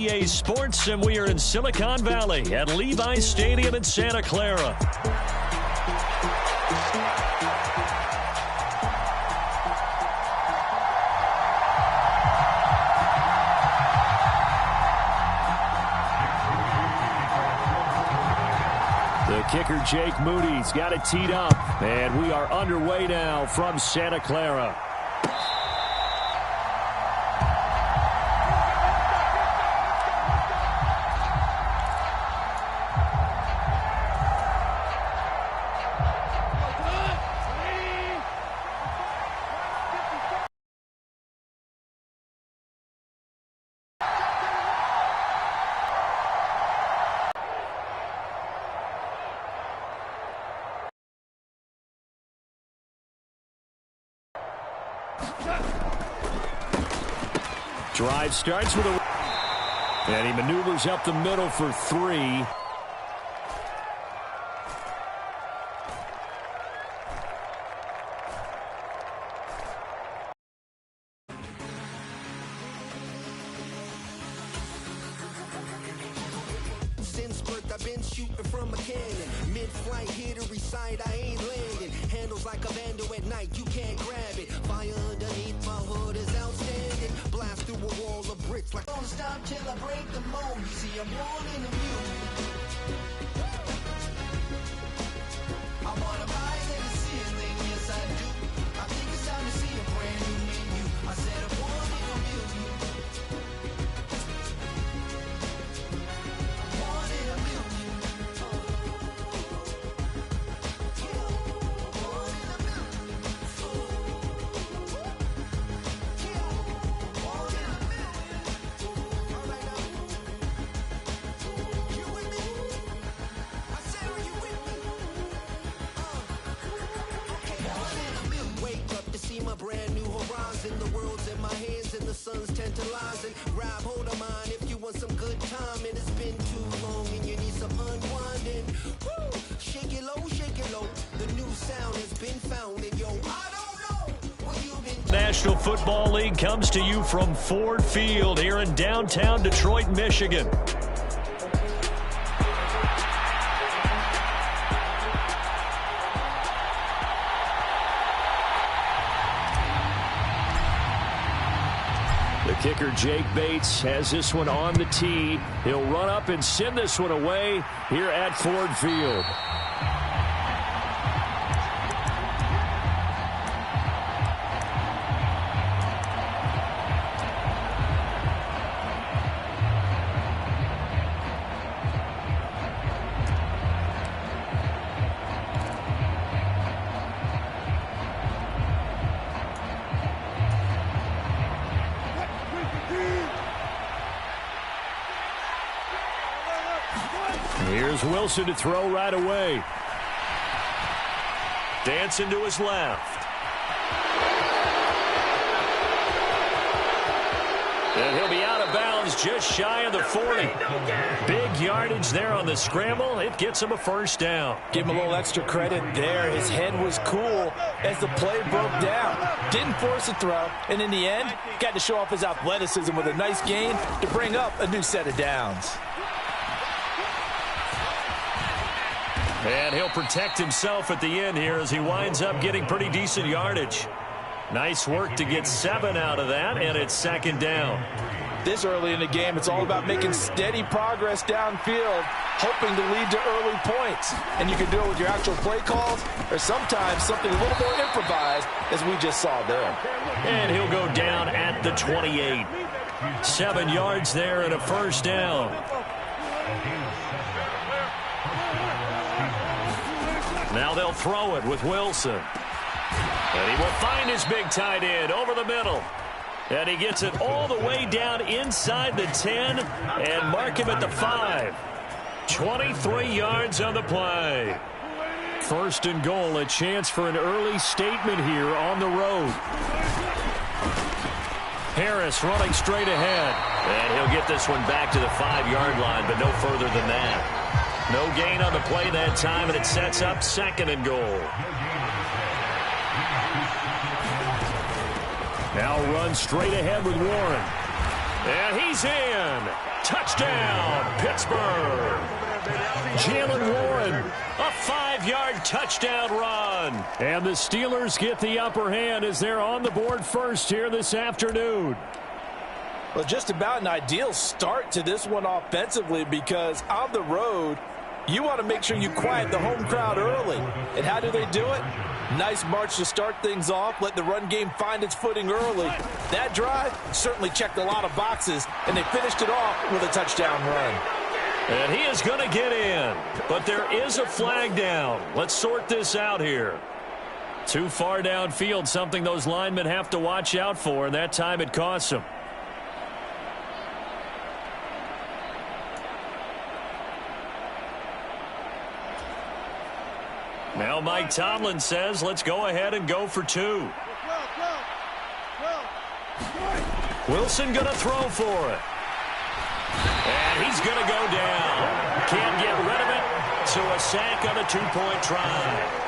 EA Sports, and we are in Silicon Valley at Levi's Stadium in Santa Clara. The kicker, Jake Moody's got it teed up, and we are underway now from Santa Clara. Drive starts with a... And he maneuvers up the middle for 3. Since birth, I've been shooting from a cannon. Mid-flight, here to recite, I ain't landing. Handles like a vandal at night, you can't grab it. Fire underneath my hood is outstanding. Blast through a wall of bricks like don't stop till I break the mold. You see, I'm born in the music. I wanna rise in the ceiling, yes I do. I think it's time to see a brand new menu. I said I'm born in the music. Born in the music. Born in the my brand new horizon, the world's in my hands and the sun's tantalizing. Grab hold of mine if you want some good time, and it's been too long and you need some unwinding. Woo! Shake it low, the new sound has been found, and yo, I don't know what you've been. National Football League comes to you from Ford Field here in downtown Detroit, Michigan. The kicker, Jake Bates, has this one on the tee. He'll run up and send this one away here at Ford Field. Here's Wilson to throw right away. Dancing to his left. And he'll be out of bounds just shy of the 40. Big yardage there on the scramble. It gets him a first down. Give him a little extra credit there. His head was cool as the play broke down. Didn't force a throw, and in the end, got to show off his athleticism with a nice gain to bring up a new set of downs. And he'll protect himself at the end here as he winds up getting pretty decent yardage. Nice work to get 7 out of that, and it's second down. This early in the game, it's all about making steady progress downfield, hoping to lead to early points. And you can do it with your actual play calls or sometimes something a little more improvised, as we just saw there. And he'll go down at the 28. 7 yards there and a first down. Now they'll throw it with Wilson. And he will find his big tight end over the middle. And he gets it all the way down inside the 10 and mark him at the 5. 23 yards on the play. First and goal, a chance for an early statement here on the road. Harris running straight ahead. And he'll get this one back to the 5-yard line, but no further than that. No gain on the play that time, and it sets up second and goal. Now run straight ahead with Warren. And he's in. Touchdown, Pittsburgh. Jalen Warren, a 5-yard touchdown run. And the Steelers get the upper hand as they're on the board first here this afternoon. Well, just about an ideal start to this one offensively, because on the road, you want to make sure you quiet the home crowd early. And how do they do it? Nice march to start things off, let the run game find its footing early. That drive certainly checked a lot of boxes, and they finished it off with a touchdown run. And he is going to get in, but there is a flag down. Let's sort this out here. Too far downfield, something those linemen have to watch out for, and that time it costs them. Now Mike Tomlin says, let's go ahead and go for 2. Wilson going to throw for it. And he's going to go down. Can't get rid of it. So a sack on a 2-point try.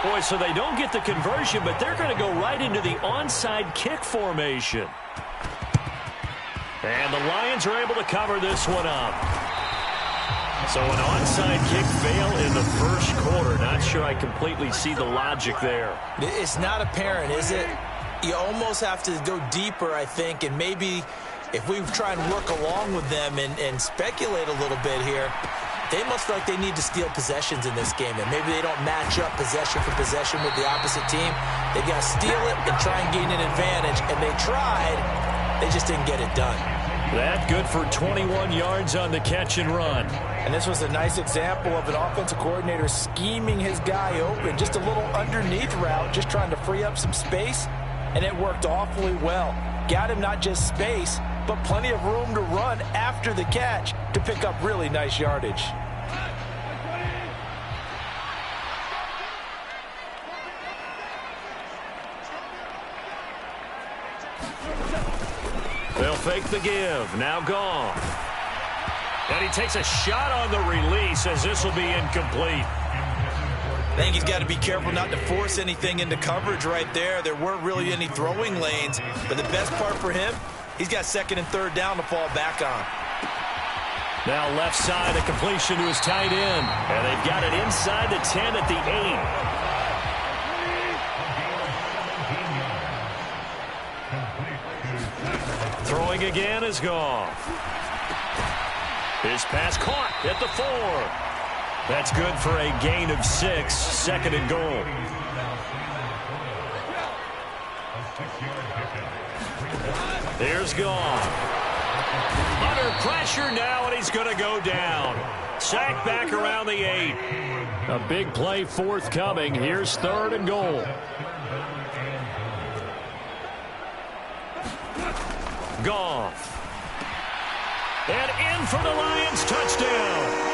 Boy, so they don't get the conversion, but they're going to go right into the onside kick formation. And the Lions are able to cover this one up. So an onside kick fail in the first quarter. Not sure I completely see the logic there. It's not apparent, is it? You almost have to go deeper, I think, and maybe if we try and work along with them and speculate a little bit here, they must feel like they need to steal possessions in this game, and maybe they don't match up possession for possession with the opposite team. They've got to steal it and try and gain an advantage, and they tried. They just didn't get it done. That good for 21 yards on the catch and run. And this was a nice example of an offensive coordinator scheming his guy open. Just a little underneath route, just trying to free up some space, and it worked awfully well. Got him not just space, but plenty of room to run after the catch to pick up really nice yardage. They'll fake the give. Now gone. And he takes a shot on the release as this will be incomplete. I think he's got to be careful not to force anything into coverage right there. There weren't really any throwing lanes, but the best part for him, he's got 2nd and 3rd down to fall back on. Now left side, a completion to his tight end. And they've got it inside the 10 at the 8. Throwing again is Goff. His pass caught at the 4. That's good for a gain of 6, 2nd and goal. Here's Goff. Under pressure now, and he's going to go down. Sacked back around the 8. A big play forthcoming. Here's 3rd and goal. Goff. And in for the Lions, touchdown.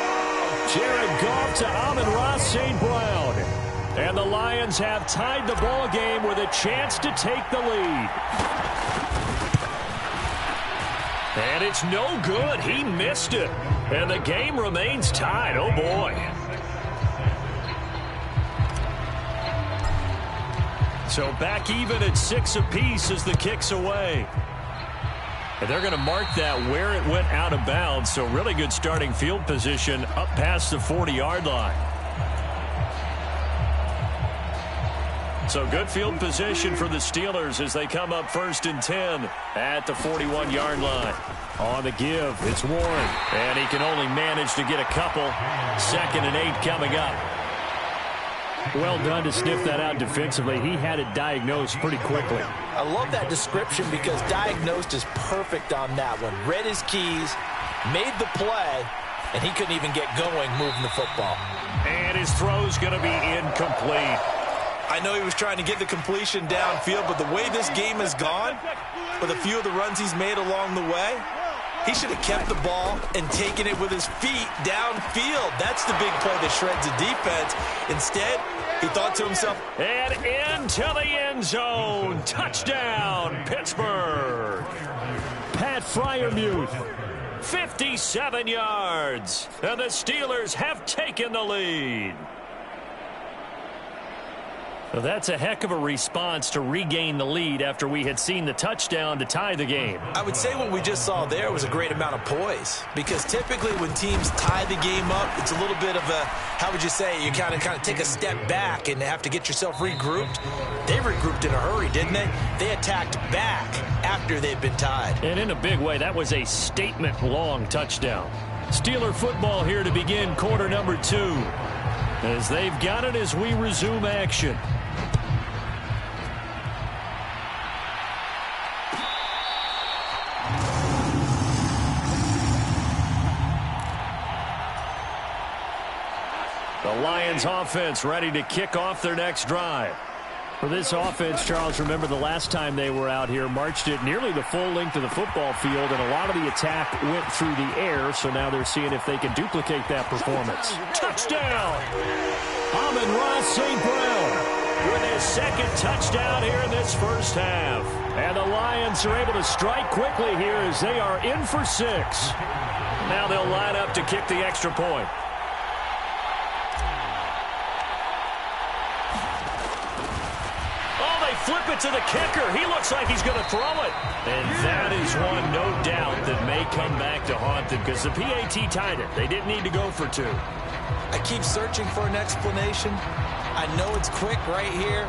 Jared Goff to Amon-Ra St. Brown. And the Lions have tied the ball game with a chance to take the lead. And it's no good. He missed it. And the game remains tied. Oh, boy. So back even at 6 apiece as the kick's away. And they're going to mark that where it went out of bounds. So really good starting field position up past the 40-yard line. So good field position for the Steelers as they come up 1st and 10 at the 41-yard line. On the give, it's Warren. And he can only manage to get a couple. 2nd and 8 coming up. Well done to sniff that out defensively. He had it diagnosed pretty quickly. I love that description because diagnosed is perfect on that one. Read his keys, made the play, and he couldn't even get going moving the football. And his throw's going to be incomplete. I know he was trying to get the completion downfield, but the way this game has gone, with a few of the runs he's made along the way, he should have kept the ball and taken it with his feet downfield. That's the big play that shreds the defense. Instead, he thought to himself, and into the end zone. Touchdown, Pittsburgh. Pat Freiermuth 57 yards. And the Steelers have taken the lead. Well, that's a heck of a response to regain the lead after we had seen the touchdown to tie the game. I would say what we just saw there was a great amount of poise, because typically when teams tie the game up, it's a little bit of a, how would you say, you kind of take a step back and have to get yourself regrouped. They regrouped in a hurry, didn't they? They attacked back after they'd been tied. And in a big way, that was a statement-long touchdown. Steeler football here to begin quarter number 2. As they've got it as we resume action. The Lions offense ready to kick off their next drive. For this offense, Charles, remember the last time they were out here, marched it nearly the full length of the football field, and a lot of the attack went through the air, so now they're seeing if they can duplicate that performance. Touchdown! Amon-Ra St. Brown with his second touchdown here in this first half. And the Lions are able to strike quickly here as they are in for 6. Now they'll line up to kick the extra point. Flip it to the kicker. He looks like he's going to throw it. And that is one, no doubt, that may come back to haunt them because the PAT tied it. They didn't need to go for 2. I keep searching for an explanation. I know it's quick right here.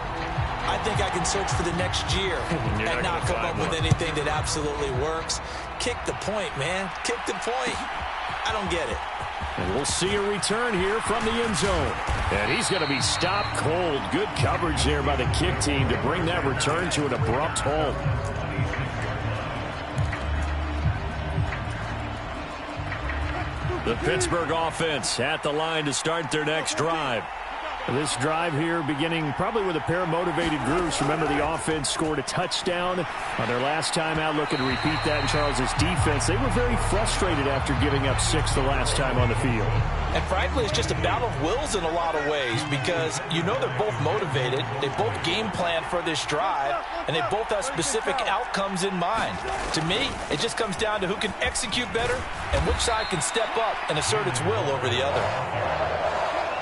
I think I can search for the next year and not come up with anything that absolutely works. Kick the point, man. Kick the point. I don't get it. And we'll see a return here from the end zone. And he's going to be stopped cold. Good coverage there by the kick team to bring that return to an abrupt halt. The Pittsburgh offense at the line to start their next drive. This drive here beginning probably with a pair of motivated groups. Remember, the offense scored a touchdown on their last time out, looking to repeat that in Charles's defense. They were very frustrated after giving up 6 the last time on the field. And frankly, it's just a battle of wills in a lot of ways, because you know they're both motivated. They both game plan for this drive, and they both have specific outcomes in mind. To me, it just comes down to who can execute better and which side can step up and assert its will over the other.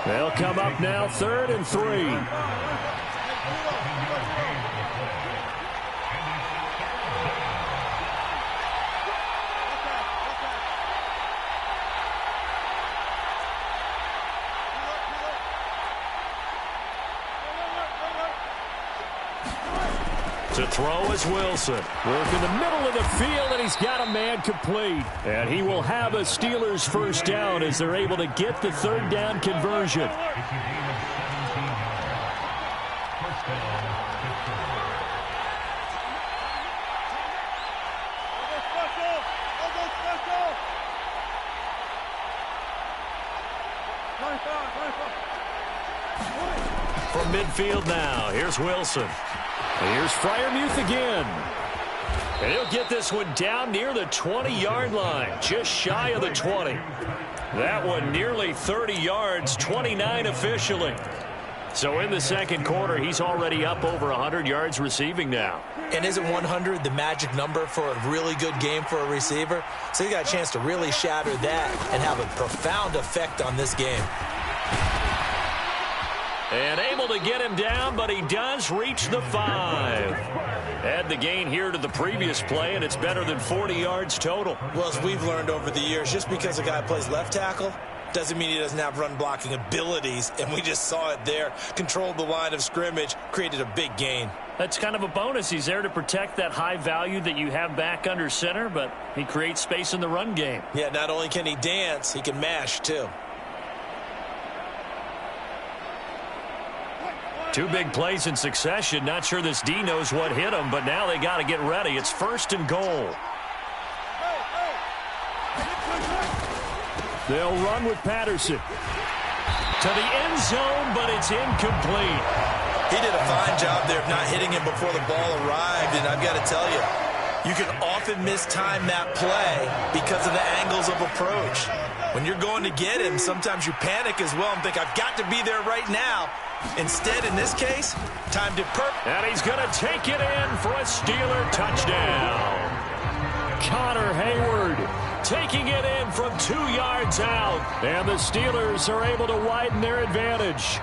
They'll come up now, 3rd and 3. To throw is Wilson. Work in the middle of the field, and he's got a man complete. And he will have a Steelers first down as they're able to get the 3rd down conversion. From midfield now, here's Wilson. And here's Freiermuth again. And he'll get this one down near the 20-yard line, just shy of the 20. That one nearly 30 yards, 29 officially. So in the second quarter, he's already up over 100 yards receiving now. And isn't 100 the magic number for a really good game for a receiver? So he got a chance to really shatter that and have a profound effect on this game. And able to get him down, but he does reach the 5. Add the gain here to the previous play, and it's better than 40 yards total. Well, as we've learned over the years, just because a guy plays left tackle doesn't mean he doesn't have run blocking abilities, and we just saw it there. Controlled the line of scrimmage, created a big gain. That's kind of a bonus. He's there to protect that high value that you have back under center, but he creates space in the run game. Yeah, not only can he dance, he can mash too. 2 big plays in succession. Not sure this D knows what hit him, but now they got to get ready. It's 1st and goal. They'll run with Patterson. To the end zone, but it's incomplete. He did a fine job there of not hitting him before the ball arrived, and I've got to tell you, you can often mistime that play because of the angles of approach. When you're going to get him, sometimes you panic as well and think, I've got to be there right now. Instead, in this case, timed it perfect. And he's going to take it in for a Steeler touchdown. Connor Hayward taking it in from 2 yards out. And the Steelers are able to widen their advantage.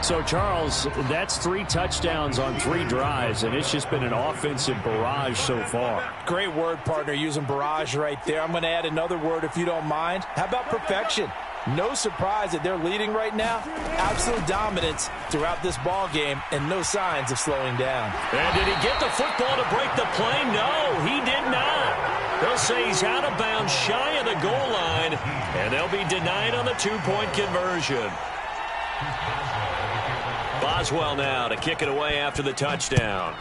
So, Charles, that's 3 touchdowns on 3 drives, and it's just been an offensive barrage so far. Great word, partner, using barrage right there. I'm going to add another word if you don't mind. How about perfection? No surprise that they're leading right now. Absolute dominance throughout this ball game and no signs of slowing down. And did he get the football to break the play? No, he did not. They'll say he's out of bounds shy of the goal line, and they'll be denied on the 2-point conversion. Boswell now to kick it away after the touchdown.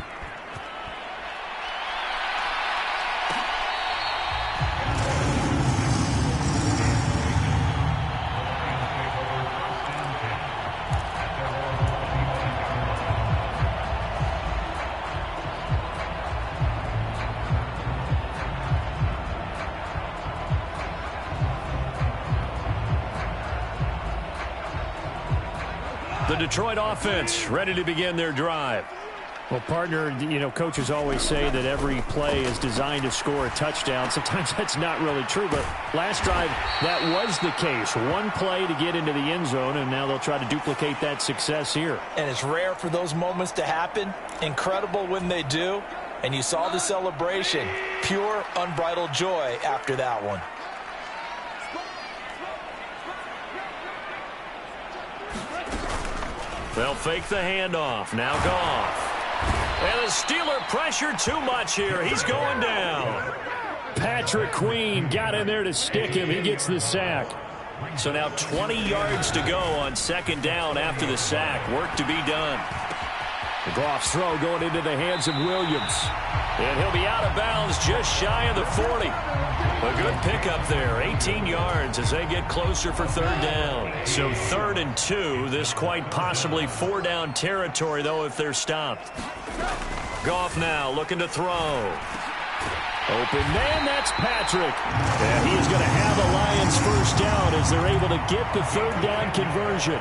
The Detroit offense ready to begin their drive. Well, partner, you know, coaches always say that every play is designed to score a touchdown. Sometimes that's not really true, but last drive, that was the case. One play to get into the end zone, and now they'll try to duplicate that success here. And it's rare for those moments to happen. Incredible when they do. And you saw the celebration. Pure, unbridled joy after that one. They'll fake the handoff. Now Goff. And the Steeler pressure too much here. He's going down. Patrick Queen got in there to stick him. He gets the sack. So now 20 yards to go on second down after the sack. Work to be done. The Goff's throw going into the hands of Williams. And he'll be out of bounds just shy of the 40. A good pickup there. 18 yards as they get closer for third down. So 3rd and 2. This quite possibly 4-down territory, though, if they're stopped. Goff now looking to throw. Open man, that's Patrick. And he's going to have the Lions first down as they're able to get the 3rd down conversion.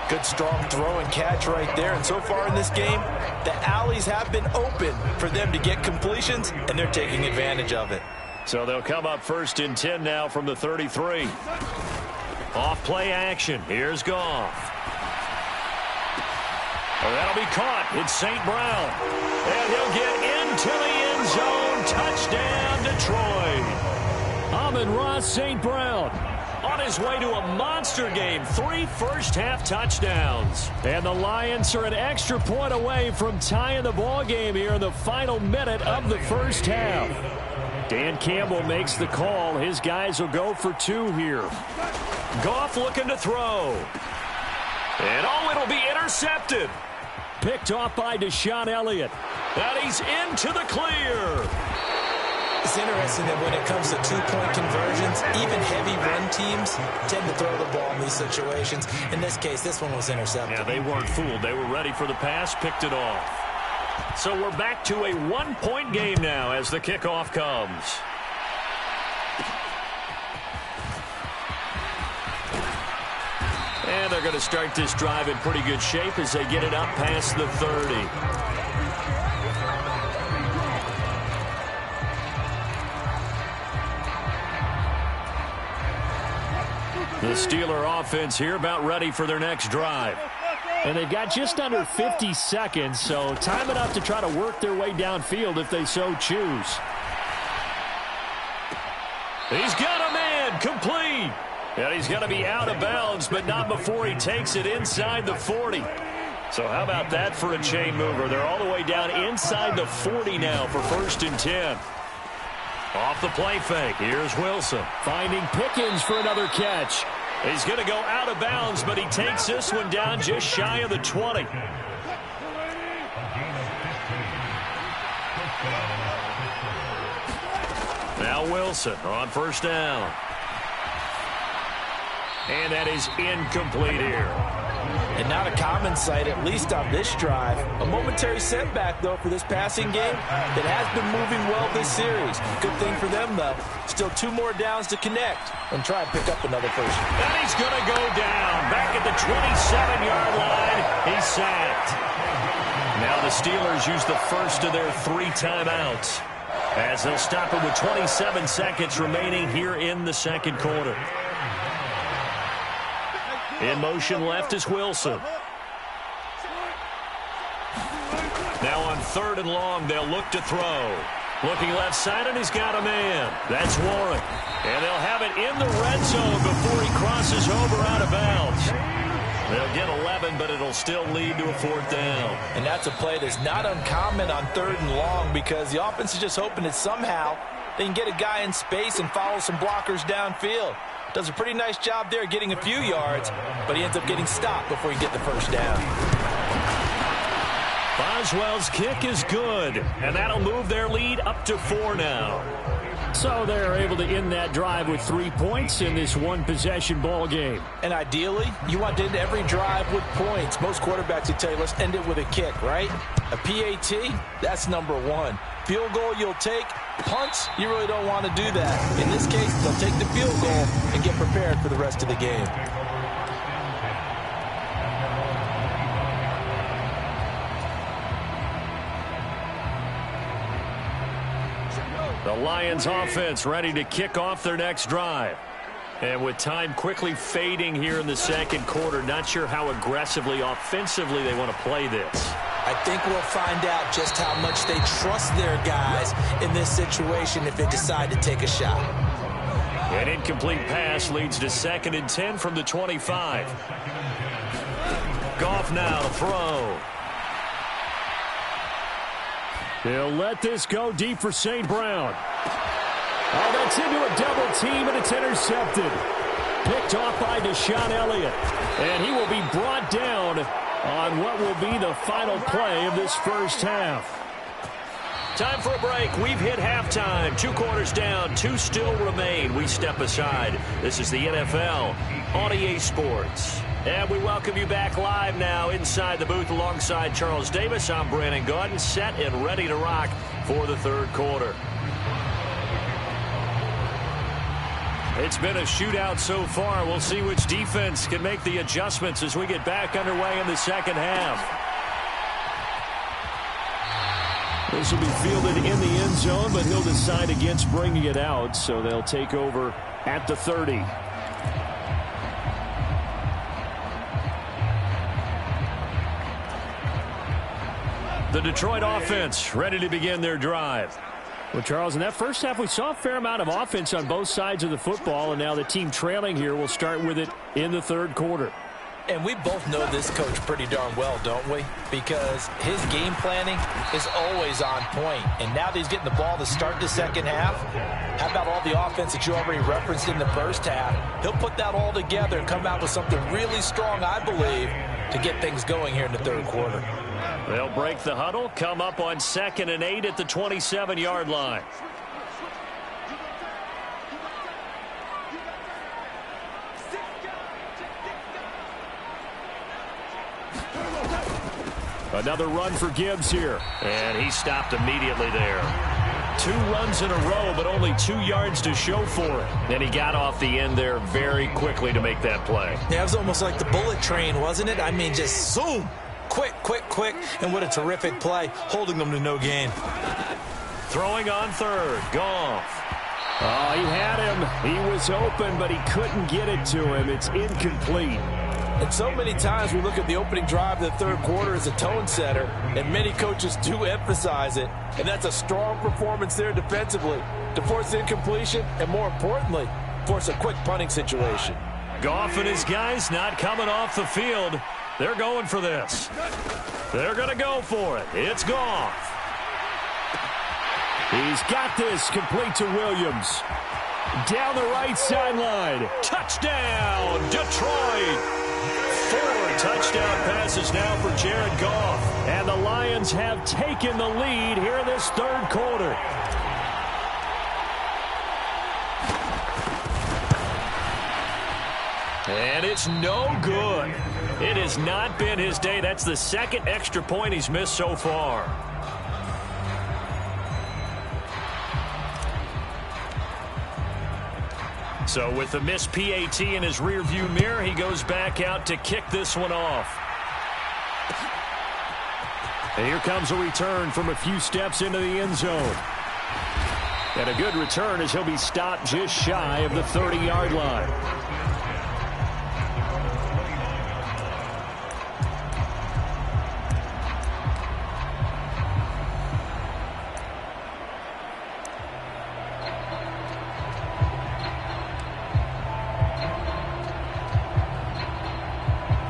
Good strong throw and catch right there. And so far in this game, the alleys have been open for them to get completions, and they're taking advantage of it. So they'll come up 1st and 10 now from the 33. Off play action. Here's Goff. Oh, that'll be caught. It's St. Brown. And he'll get into the end zone. Touchdown, Detroit. Amon-Ra St. Brown on his way to a monster game. 3 first-half touchdowns. And the Lions are an extra point away from tying the ball game here in the final minute of the first half. Dan Campbell makes the call. His guys will go for 2 here. Goff looking to throw. And it'll be intercepted. Picked off by Deshaun Elliott. And he's into the clear. It's interesting that when it comes to 2-point conversions, even heavy run teams tend to throw the ball in these situations. In this case, this one was intercepted. Yeah, they weren't fooled. They were ready for the pass, picked it off. So we're back to a 1-point game now as the kickoff comes. And they're going to start this drive in pretty good shape as they get it up past the 30. The Steeler offense here about ready for their next drive. And they've got just under 50 seconds, so time enough to try to work their way downfield if they so choose. He's got a man, complete. And he's going to be out of bounds, but not before he takes it inside the 40. So how about that for a chain mover? They're all the way down inside the 40 now for 1st and 10. Off the play fake. Here's Wilson. Finding Pickens for another catch. He's going to go out of bounds, but he takes this one down just shy of the 20. Now Wilson on 1st down. And that is incomplete here. And not a common sight, at least on this drive. A momentary setback, though, for this passing game that has been moving well this series. Good thing for them, though. Still 2 more downs to connect and try and pick up another first. And he's going to go down. Back at the 27-yard line. He's sacked. Now the Steelers use the first of their 3 timeouts. As they'll stop it with 27 seconds remaining here in the second quarter. In motion left is Wilson. Now on 3rd and long, they'll look to throw. Looking left side, and he's got a man. That's Warren. And they'll have it in the red zone before he crosses over out of bounds. They'll get 11, but it'll still lead to a 4th down. And that's a play that's not uncommon on 3rd and long because the offense is just hoping that somehow they can get a guy in space and follow some blockers downfield. Does a pretty nice job there getting a few yards, but he ends up getting stopped before he can get the first down. Boswell's kick is good, and that'll move their lead up to 4 now. So they're able to end that drive with 3 points in this one-possession ball game. And ideally, you want to end every drive with points. Most quarterbacks would tell you, let's end it with a kick, right? A PAT, that's number 1. Field goal you'll take. Punts, you really don't want to do that. In this case, they'll take the field goal and get prepared for the rest of the game. The Lions offense ready to kick off their next drive. And with time quickly fading here in the second quarter, not sure how aggressively, offensively they want to play this. I think we'll find out just how much they trust their guys in this situation if they decide to take a shot. An incomplete pass leads to 2nd and 10 from the 25. Goff now to throw. They'll let this go deep for St. Brown. Oh, that's into a double team, and it's intercepted. Picked off by Deshaun Elliott. And he will be brought down on what will be the final play of this first half. Time for a break. We've hit halftime. 2 quarters down, 2 still remain. We step aside. This is the NFL on EA Sports. And we welcome you back live now inside the booth alongside Charles Davis. I'm Brandon Gaudin, set and ready to rock for the 3rd quarter. It's been a shootout so far. We'll see which defense can make the adjustments as we get back underway in the second half. This will be fielded in the end zone, but he'll decide against bringing it out, so they'll take over at the 30. The Detroit offense ready to begin their drive. Well, Charles, in that first half, we saw a fair amount of offense on both sides of the football, and now the team trailing here will start with it in the 3rd quarter. And we both know this coach pretty darn well, don't we? Because his game planning is always on point. And now that he's getting the ball to start the second half, how about all the offense that you already referenced in the first half? He'll put that all together and come out with something really strong, I believe, to get things going here in the 3rd quarter. They'll break the huddle, come up on 2nd and 8 at the 27-yard line. Another run for Gibbs here. And he stopped immediately there. 2 runs in a row, but only 2 yards to show for it. And he got off the end there very quickly to make that play. Yeah, it was almost like the bullet train, wasn't it? I mean, just zoom. Quick, quick, quick. And what a terrific play, holding them to no gain. Throwing on 3rd, Goff. Oh, he had him. He was open, but he couldn't get it to him. It's incomplete. And so many times we look at the opening drive of the 3rd quarter as a tone setter, and many coaches do emphasize it. And that's a strong performance there defensively to force incompletion and, more importantly, force a quick punting situation. Goff and his guys not coming off the field. They're going for this. They're going to go for it. It's Goff. He's got this complete to Williams. Down the right sideline. Touchdown, Detroit. 4 touchdown passes now for Jared Goff. And the Lions have taken the lead here in this 3rd quarter. And it's no good. It has not been his day. That's the 2nd extra point he's missed so far. So with the missed PAT in his rearview mirror, he goes back out to kick this one off. And here comes a return from a few steps into the end zone. And a good return as he'll be stopped just shy of the 30-yard line.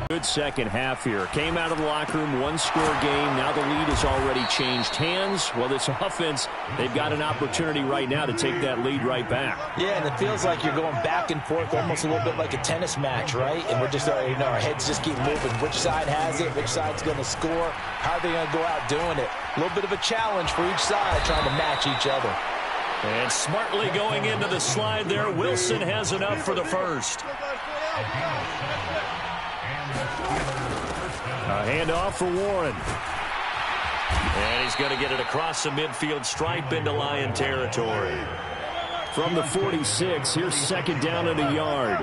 Good second half here. Came out of the locker room, one-score game. Now the lead has already changed hands. Well, this offense, they've got an opportunity right now to take that lead right back. Yeah, and it feels like you're going back and forth, almost a little bit like a tennis match, right? And we're just, our heads just keep moving. Which side has it? Which side's going to score? How are they going to go out doing it? A little bit of a challenge for each side, trying to match each other. And smartly going into the slide there, Wilson has enough for the first. A handoff for Warren. And he's going to get it across the midfield stripe into Lion territory. From the 46, here's second down and a yard.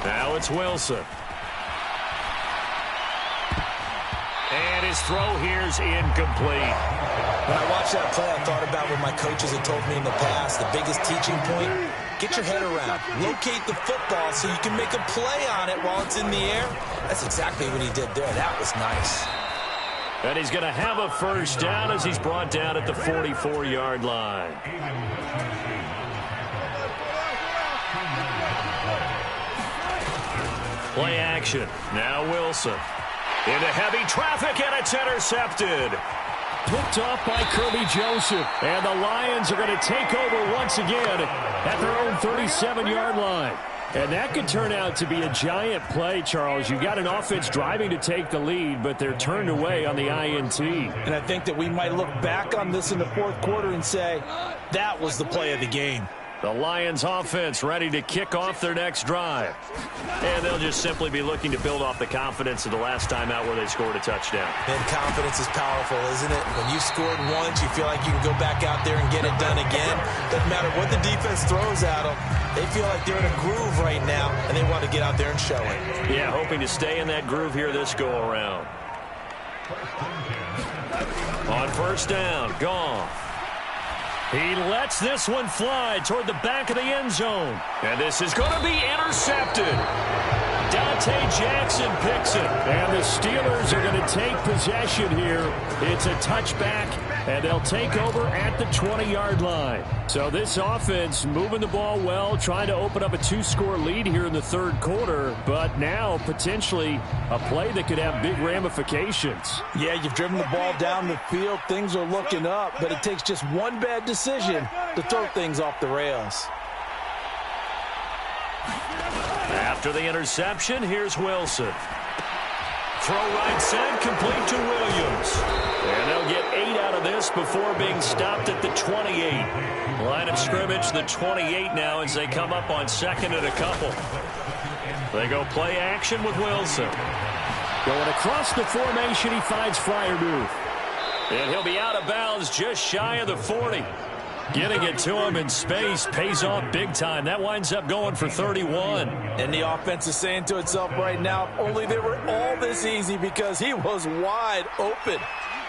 Now it's Wilson. And his throw here's incomplete. When I watched that play, I thought about what my coaches had told me in the past. The biggest teaching point, get your head around. Locate the football so you can make a play on it while it's in the air. That's exactly what he did there. That was nice. And he's going to have a first down as he's brought down at the 44-yard line. Play action. Now Wilson. Into heavy traffic, and it's intercepted. Picked off by Kirby Joseph. And the Lions are going to take over once again at their own 37-yard line. And that could turn out to be a giant play, Charles. You've got an offense driving to take the lead, but they're turned away on the INT. And I think that we might look back on this in the fourth quarter and say, that was the play of the game. The Lions offense ready to kick off their next drive. And they'll just simply be looking to build off the confidence of the last time out where they scored a touchdown. And confidence is powerful, isn't it? When you scored once, you feel like you can go back out there and get it done again. Doesn't matter what the defense throws at them. They feel like they're in a groove right now, and they want to get out there and show it. Yeah, hoping to stay in that groove here this go-around. On first down, Goff. He lets this one fly toward the back of the end zone. And this is going to be intercepted. Dante Jackson picks it. And the Steelers are going to take possession here. It's a touchback, and they'll take over at the 20-yard line. So this offense moving the ball well, trying to open up a two-score lead here in the third quarter, but now potentially a play that could have big ramifications. Yeah, you've driven the ball down the field. Things are looking up, but it takes just one bad decision to throw things off the rails. After the interception, here's Wilson. Throw right side, complete to Williams. And they'll get 8 out of this before being stopped at the 28. Line of scrimmage, the 28 now as they come up on second and a couple. They go play action with Wilson. Going across the formation, he finds Freiermuth. And he'll be out of bounds just shy of the 40. Getting it to him in space pays off big time. That winds up going for 31. And the offense is saying to itself right now, only they were all this easy because he was wide open.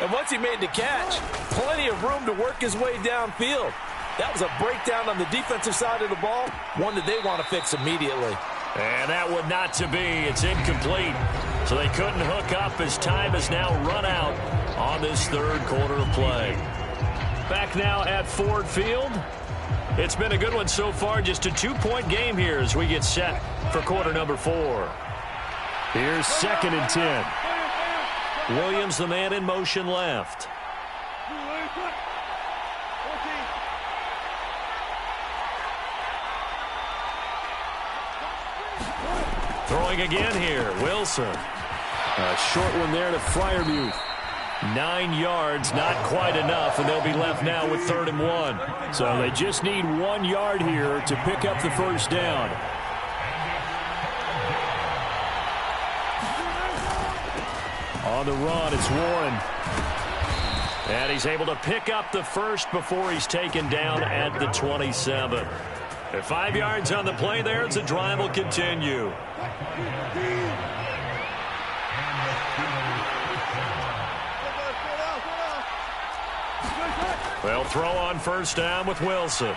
And once he made the catch, plenty of room to work his way downfield. That was a breakdown on the defensive side of the ball, one that they want to fix immediately. And that would not to be. It's incomplete. So they couldn't hook up as time has now run out on this third quarter of play. Back now at Ford Field. It's been a good one so far. Just a 2-point game here as we get set for quarter number 4. Here's second and 10. Williams, the man in motion left. Throwing again here, Wilson. A short one there to Freiermuth. 9 yards, not quite enough, and they'll be left now with 3rd and 1. So they just need 1 yard here to pick up the first down. On the run, it's Warren. And he's able to pick up the first before he's taken down at the 27. At 5 yards on the play there, the drive will continue. They'll throw on first down with Wilson.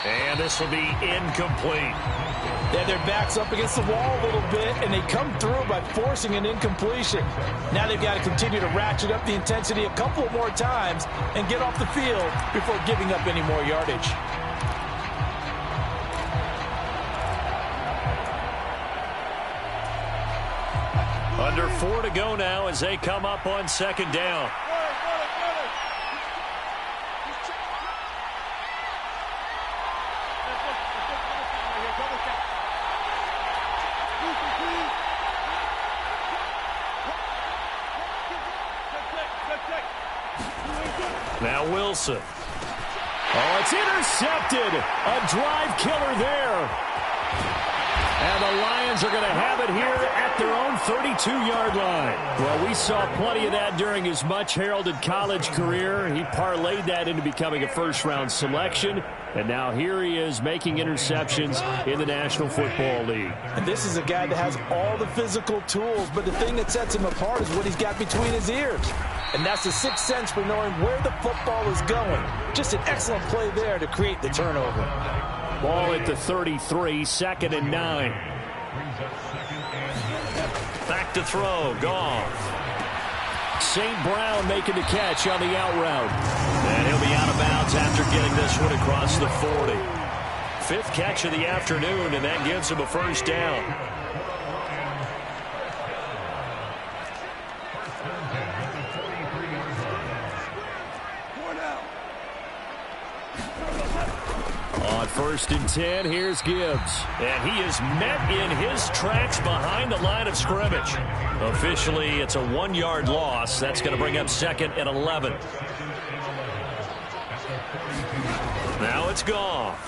And this will be incomplete. Yeah, their back's up against the wall a little bit, and they come through by forcing an incompletion. Now they've got to continue to ratchet up the intensity a couple more times and get off the field before giving up any more yardage. Under 4 to go now as they come up on second down. Now Wilson. Oh, it's intercepted. A drive killer there. And the Lions are going to have it here at their own 32-yard line. Well, we saw plenty of that during his much-heralded college career. He parlayed that into becoming a first-round selection. And now here he is making interceptions in the National Football League. And this is a guy that has all the physical tools, but the thing that sets him apart is what he's got between his ears. And that's the sixth sense for knowing where the football is going. Just an excellent play there to create the turnover. Ball at the 33, 2nd and 9. Back to throw, Goff. St. Brown making the catch on the out route. And he'll be out of bounds after getting this one across the 40. 5th catch of the afternoon, and that gives him a first down. On 1st and 10, here's Gibbs. And he is met in his tracks behind the line of scrimmage. Officially, it's a 1-yard loss. That's going to bring up 2nd and 11. Now it's Goff.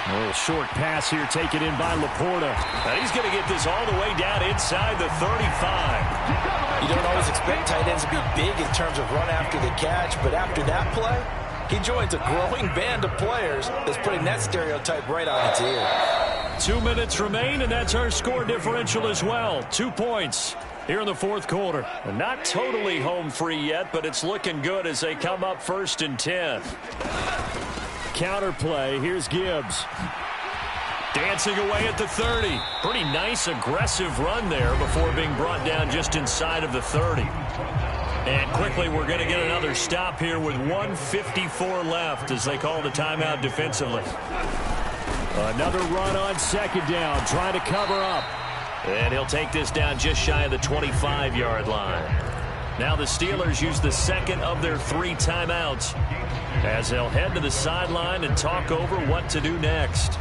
A little short pass here taken in by Laporta. And he's going to get this all the way down inside the 35. You don't always expect tight ends to be big in terms of run after the catch, but after that play, he joins a growing band of players that's putting that stereotype right on its ear. 2 minutes remain, and that's our score differential as well. 2 points here in the 4th quarter. And not totally home free yet, but it's looking good as they come up 1st and 10. Counter play. Here's Gibbs. Dancing away at the 30. Pretty nice, aggressive run there before being brought down just inside of the 30. And quickly, we're going to get another stop here with 1:54 left as they call the timeout defensively. Another run on 2nd down, trying to cover up. And he'll take this down just shy of the 25-yard line. Now the Steelers use the 2nd of their 3 timeouts as they'll head to the sideline and talk over what to do next.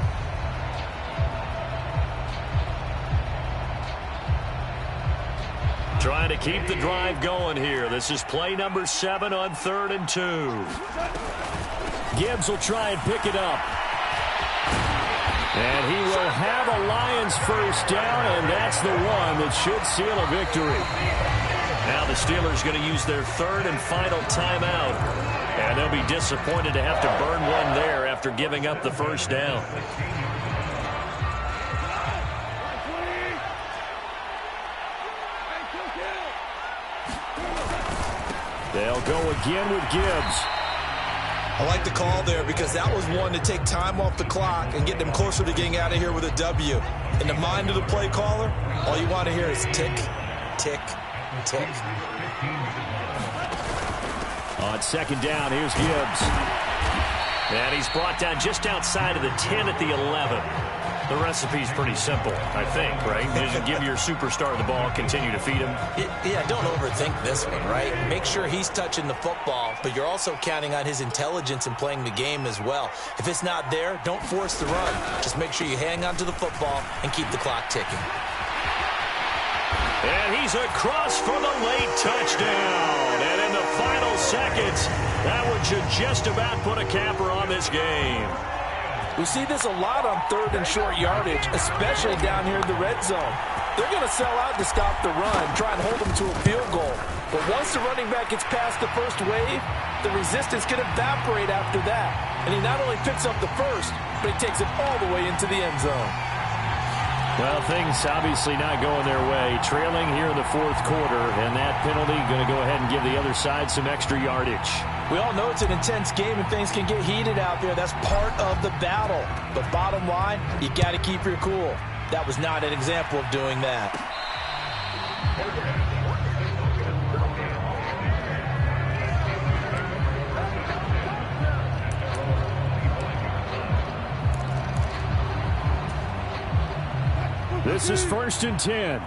Trying to keep the drive going here. This is play number 7 on 3rd and 2. Gibbs will try and pick it up. And he will have a Lions first down, and that's the one that should seal a victory. Now the Steelers going to use their 3rd and final timeout. And they'll be disappointed to have to burn one there after giving up the first down. They'll go again with Gibbs. I like the call there because that was one to take time off the clock and get them closer to getting out of here with a W. In the mind of the play caller, all you want to hear is tick, tick, tick. On 2nd down, here's Gibbs. And he's brought down just outside of the 10 at the 11. The recipe's pretty simple, I think, right? You just give your superstar the ball, continue to feed him. Yeah, don't overthink this one, right? Make sure he's touching the football, but you're also counting on his intelligence in playing the game as well. If it's not there, don't force the run. Just make sure you hang on to the football and keep the clock ticking. And he's across for the late touchdown. And in the final seconds, that one should just about put a capper on this game. We see this a lot on 3rd and short yardage, especially down here in the red zone. They're going to sell out to stop the run, try and hold them to a field goal. But once the running back gets past the first wave, the resistance can evaporate after that. And he not only picks up the first, but he takes it all the way into the end zone. Well, things obviously not going their way. Trailing here in the fourth quarter, and that penalty going to go ahead and give the other side some extra yardage. We all know it's an intense game and things can get heated out there. That's part of the battle. But bottom line, you got to keep your cool. That was not an example of doing that. This is 1st and 10.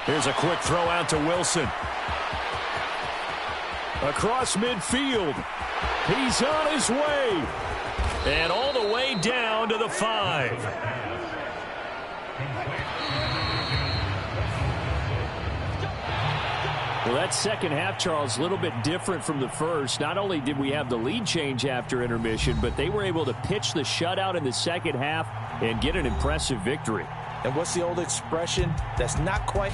Here's a quick throw out to Wilson. Across midfield. He's on his way. And all the way down to the 5. Well, that second half, Charles, a little bit different from the first. Not only did we have the lead change after intermission, but they were able to pitch the shutout in the second half and get an impressive victory. And what's the old expression? That's not quite